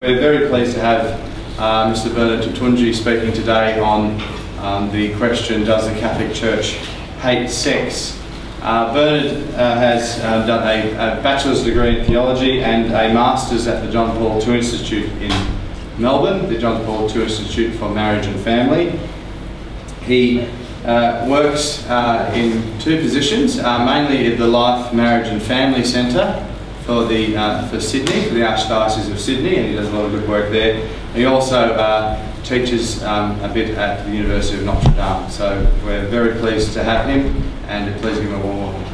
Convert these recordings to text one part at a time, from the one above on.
We're very pleased to have Mr. Bernard Toutounji speaking today on the question, does the Catholic Church hate sex? Bernard has done a bachelor's degree in theology and a master's at the John Paul II Institute in Melbourne, the John Paul II Institute for Marriage and Family. He works in two positions, mainly at the Life, Marriage and Family Centre for Sydney, for the Archdiocese of Sydney, and he does a lot of good work there. He also teaches a bit at the University of Notre Dame, so we're very pleased to have him, and please give him a warm welcome.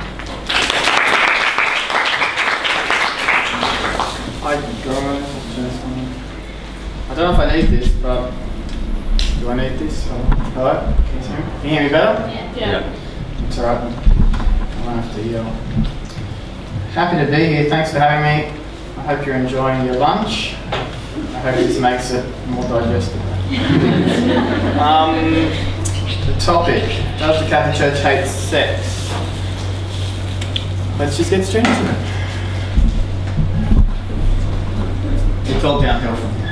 I don't know if I need this, but do I need this? Hello? Can you hear me? Can you hear me better? Yeah. It's alright. I won't have to yell. Happy to be here. Thanks for having me. I hope you're enjoying your lunch. I hope this makes it more digestible. The topic, does the Catholic Church hate sex? Let's just get straight into it. It's all downhill from here.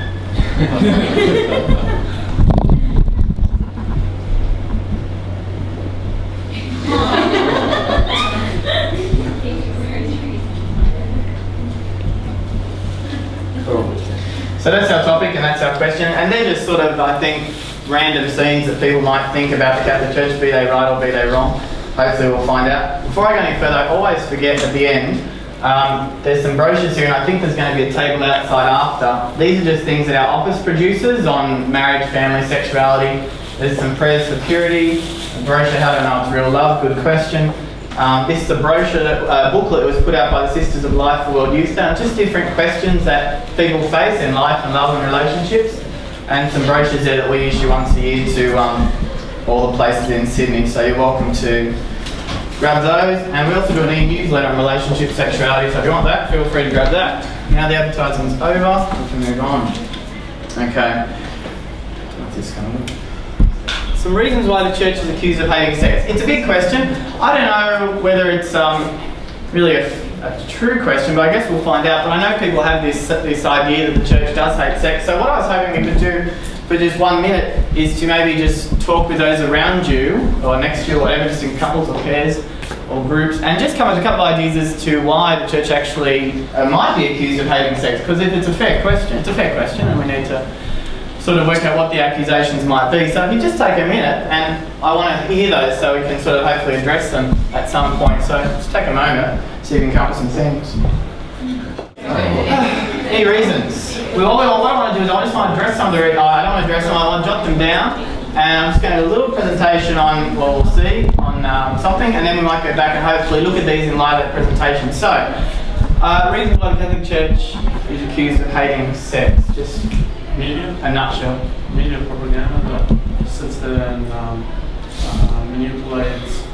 Cool. So that's our topic and that's our question, and they're just sort of, I think, random scenes that people might think about the Catholic Church, be they right or be they wrong. Hopefully we'll find out. Before I go any further, I always forget at the end, there's some brochures here, and I think there's going to be a table outside after. These are just things that our office produces on marriage, family, sexuality. There's some prayers for purity, a brochure, how to know it's real love, good question. This is a brochure, booklet that was put out by the Sisters of Life for World Youth Day, just different questions that people face in life and love and relationships, and some brochures there that we issue once a year to all the places in Sydney, so you're welcome to grab those. And we also do an e-newsletter on relationship sexuality, so if you want that, feel free to grab that. Now the advertisement's over, we can move on. Okay, what's this going to look? Some reasons why the church is accused of hating sex. It's a big question. I don't know whether it's really a true question, but I guess we'll find out. But I know people have this idea that the church does hate sex. So what I was hoping we could do for just 1 minute is to maybe just talk with those around you, or next to you, or whatever, just in couples or pairs or groups, and just come up with a couple of ideas as to why the church actually might be accused of hating sex. Because if it's a fair question, and we need to sort of work out what the accusations might be. So if you just take a minute, and I want to hear those so we can sort of hopefully address them at some point. So just take a moment so you can come up with some things. Any reasons? What I want to do is I just want to address some of the reasons. I don't want to address them, I want to jot them down. And I'm just going to do a little presentation on what we'll see on something, and then we might go back and hopefully look at these in light of that presentation. So, reasons why the Catholic Church is accused of hating sex. Just Media? a nutshell. Media propaganda that sits there and manipulates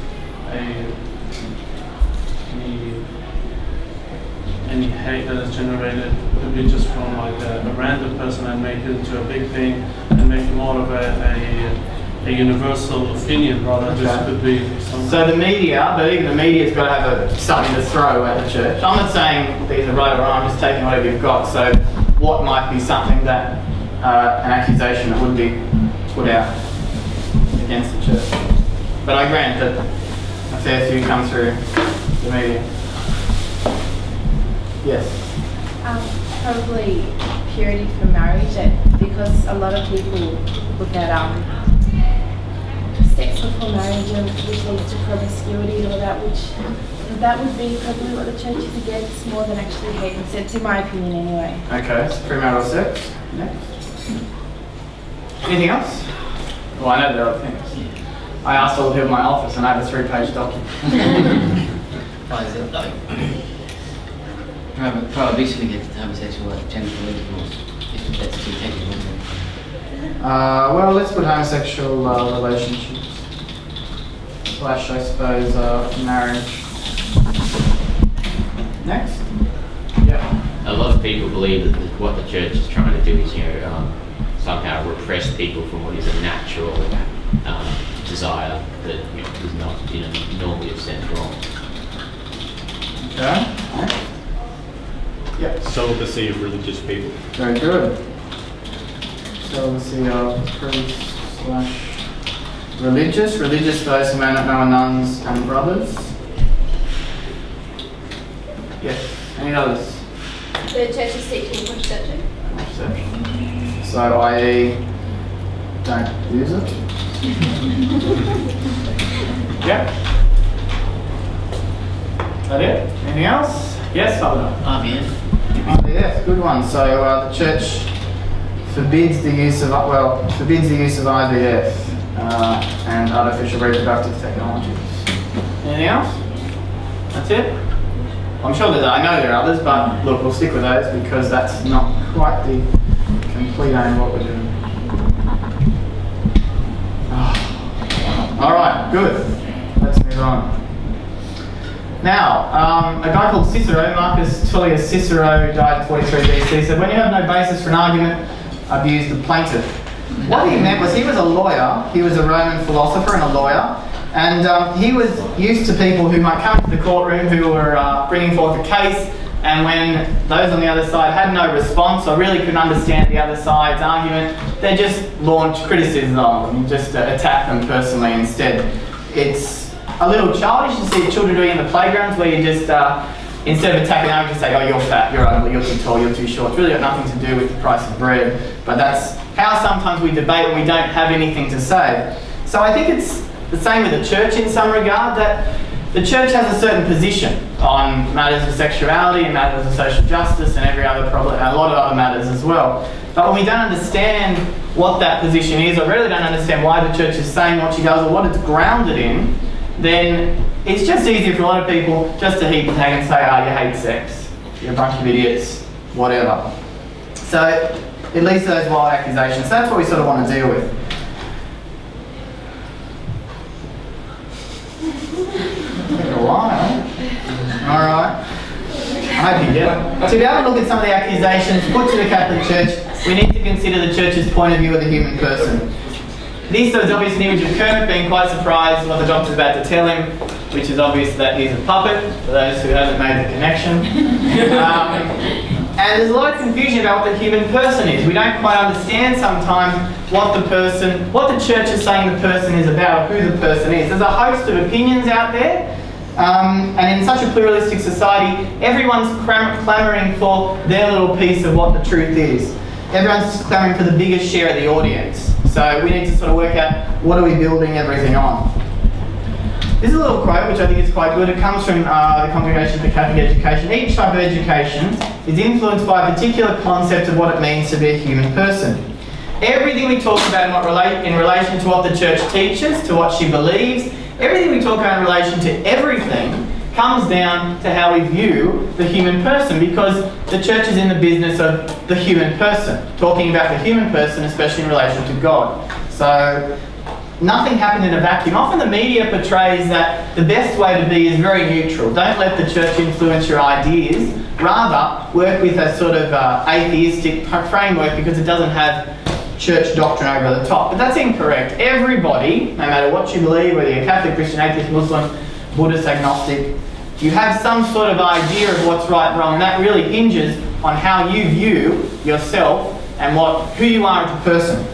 any hate that is generated. Could be just from like a random person and make it into a big thing and make more of a universal opinion rather than just could be something. So the media, but even the media's got to have something to throw at the church. I'm not saying these are right or wrong, I'm just taking whatever you've got. So what might be something that an accusation that would be put out against the church? But I grant that a fair few come through the media. Yes? Probably purity for marriage, because a lot of people look at sex before marriage, which leads to promiscuity and all that, that would be probably what the church is against more than actually hating sex, in my opinion anyway. Okay, so premarital sex. Next. Anything else? Well, I know there are other things. I asked all the people in my office and I have a 3-page document. Prohibition against homosexual genital intercourse, if that's too technical. Well, let's put homosexual relationships / I suppose marriage. Next. Yeah. A lot of people believe that what the church is trying to do is, somehow repress people from what is a natural desire that is not, normally a sense wrong. Okay. Yep. Celibacy of religious people. Very good. Celibacy of priest/religious. Religious, those who may not know, are nuns and brothers. Yes. Any others? The church's teaching contraception. Contraception. So, i.e., don't use it. Yep. That it? Anything else? Yes, Father. IVF. IVF, good one. So the church forbids the use of IVF and artificial reproductive technologies. Anything else? That's it. I'm sure I know there are others, but look, we'll stick with those because that's not quite the complete aim of what we're doing. All right, good. Let's move on. Now, a guy called Cicero, Marcus Tullius Cicero, died in 43 BC, said, when you have no basis for an argument, abuse the plaintiff. What he meant was he was a lawyer, he was a Roman philosopher and a lawyer, and he was used to people who might come to the courtroom who were bringing forth a case, and when those on the other side had no response or really couldn't understand the other side's argument, they just launched criticism on them, just attack them personally instead. It's a little childish to see children doing in the playgrounds where you just, instead of attacking them, you just say, oh, you're fat, you're ugly, you're too tall, you're too short. It's really got nothing to do with the price of bread. But that's how sometimes we debate when we don't have anything to say. So I think it's the same with the church in some regard, that the church has a certain position on matters of sexuality and matters of social justice and every other problem, and a lot of other matters as well. But when we don't understand what that position is, or really don't understand why the church is saying what she does or what it's grounded in, then it's just easier for a lot of people just to heap tag and say, oh, you hate sex, you're a bunch of idiots, whatever. So it leads to those wild accusations. So that's what we sort of want to deal with. Took a while. Alright. I hope you get it. To be able to look at some of the accusations put to the Catholic Church, we need to consider the Church's point of view of the human person. This is obviously an image of Kermit being quite surprised what the doctor's about to tell him, which is obvious that he's a puppet, for those who haven't made the connection. And there's a lot of confusion about what the human person is. We don't quite understand sometimes what the church is saying the person is about, or who the person is. There's a host of opinions out there, and in such a pluralistic society, everyone's clamouring for their little piece of what the truth is. Everyone's clamouring for the biggest share of the audience. So we need to sort of work out what are we building everything on. This is a little quote which I think is quite good. It comes from the Congregation for Catholic Education. Each type of education is influenced by a particular concept of what it means to be a human person. Everything we talk about in relation to what the church teaches, to what she believes, everything we talk about in relation to everything comes down to how we view the human person, because the church is in the business of the human person, talking about the human person, especially in relation to God. So nothing happened in a vacuum. Often the media portrays that the best way to be is very neutral. Don't let the church influence your ideas. Rather, work with a sort of atheistic framework because it doesn't have church doctrine over the top. But that's incorrect. Everybody, no matter what you believe, whether you're Catholic, Christian, atheist, Muslim, Buddhist, agnostic, you have some sort of idea of what's right and wrong, and that really hinges on how you view yourself and who you are as a person.